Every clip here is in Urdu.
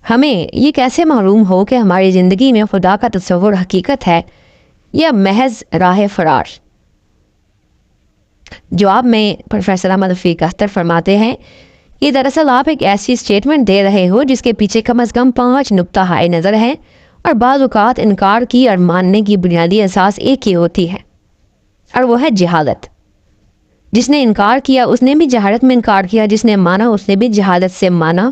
ہمیں یہ کیسے معلوم ہو کہ ہماری زندگی میں خدا کا تصور حقیقت ہے یا محض راہ فرار؟ جواب میں پروفیسر احمد رفیق اختر فرماتے ہیں کہ دراصل آپ ایک ایسی اسٹیٹمنٹ دے رہے ہو جس کے پیچھے کم از کم 5 نقطہ ہائے نظر ہیں، اور بعض اوقات انکار کی اور ماننے کی بنیادی اساس ایک ہی ہوتی ہے، اور وہ ہے جہالت۔ جس نے انکار کیا اس نے بھی جہالت میں انکار کیا، جس نے مانا اس نے بھی جہالت سے مانا۔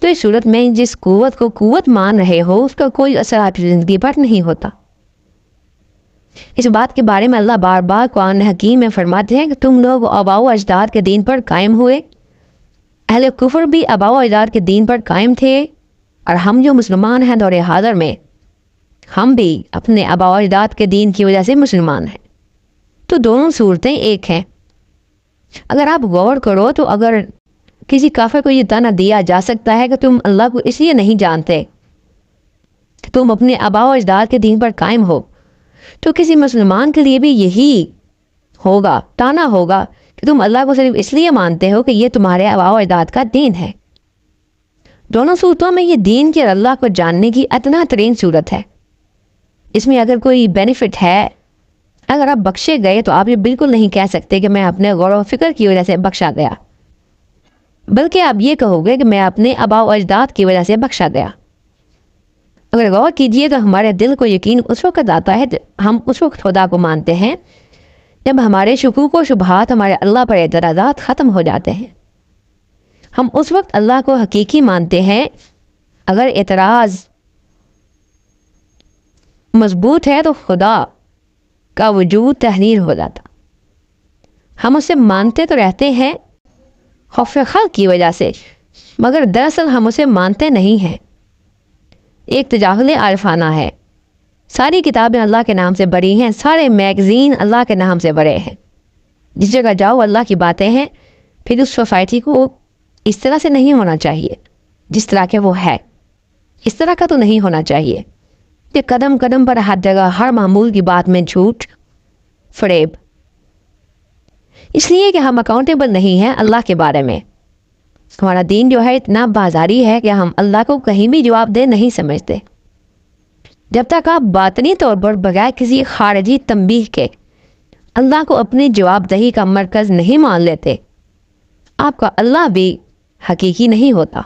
تو اس صورت میں جس قوت کو قوت مان رہے ہو اس کا کوئی اثر آپ کی زندگی پر نہیں ہوتا۔ اس بات کے بارے میں اللہ بار بار قرآن حکیم میں فرماتے ہیں کہ تم لوگ آباء و اجداد کے دین پر قائم ہوئے۔ اہل کفر بھی آباء و اجداد کے دین پر قائم تھے، اور ہم جو مسلمان ہیں دور حاضر میں، ہم بھی اپنے آباء و اجداد کے دین کی وجہ سے مسلمان ہیں۔ تو دونوں صورتیں ایک ہیں۔ اگر آپ غور کرو تو اگر کسی کافر کو یہ طعنہ دیا جا سکتا ہے کہ تم اللہ کو اس لیے نہیں جانتے کہ تم اپنے آباء و اجداد کے دین پر قائم ہو، تو کسی مسلمان کے لیے بھی یہی ہوگا، طعنہ ہوگا کہ تم اللہ کو صرف اس لیے مانتے ہو کہ یہ تمہارے آباء و اجداد کا دین ہے۔ دونوں صورتوں میں یہ دین کے اور اللہ کو جاننے کی ادنا ترین صورت ہے۔ اس میں اگر کوئی بینیفٹ ہے، اگر آپ بخشے گئے تو آپ یہ بالکل نہیں کہہ سکتے کہ میں اپنے غور و فکر کی وجہ سے بخشا گیا، بلکہ آپ یہ کہو گے کہ میں اپنے آباء و اجداد کی وجہ سے بخشا گیا۔ اگر غور کیجئے تو ہمارے دل کو یقین اس وقت آتا ہے ہم اس وقت خدا کو مانتے ہیں جب ہمارے شکوک و شبہات، ہمارے اللہ پر اعتراضات ختم ہو جاتے ہیں۔ ہم اس وقت اللہ کو حقیقی مانتے ہیں۔ اگر اعتراض مضبوط ہے تو خدا کا وجود تحریر ہو جاتا۔ ہم اسے مانتے تو رہتے ہیں خوف خلق کی وجہ سے، مگر دراصل ہم اسے مانتے نہیں ہیں۔ ایک تجاہل عارفانہ ہے۔ ساری کتابیں اللہ کے نام سے بری ہیں، سارے میگزین اللہ کے نام سے بڑے ہیں۔ جس جگہ جاؤ اللہ کی باتیں ہیں۔ پھر اس سوسائٹی کو اس طرح سے نہیں ہونا چاہیے جس طرح کے وہ ہے، اس طرح کا تو نہیں ہونا چاہیے کہ قدم قدم پر ہر جگہ ہر معمول کی بات میں جھوٹ فریب، اس لیے کہ ہم اکاؤنٹیبل نہیں ہیں اللہ کے بارے میں۔ ہمارا دین جو ہے اتنا بازاری ہے کہ ہم اللہ کو کہیں بھی جواب دہ نہیں سمجھتے۔ جب تک آپ باطنی طور پر بغیر کسی خارجی تنبیہ کے اللہ کو اپنی جواب دہی کا مرکز نہیں مان لیتے، آپ کا اللہ بھی حقیقی نہیں ہوتا۔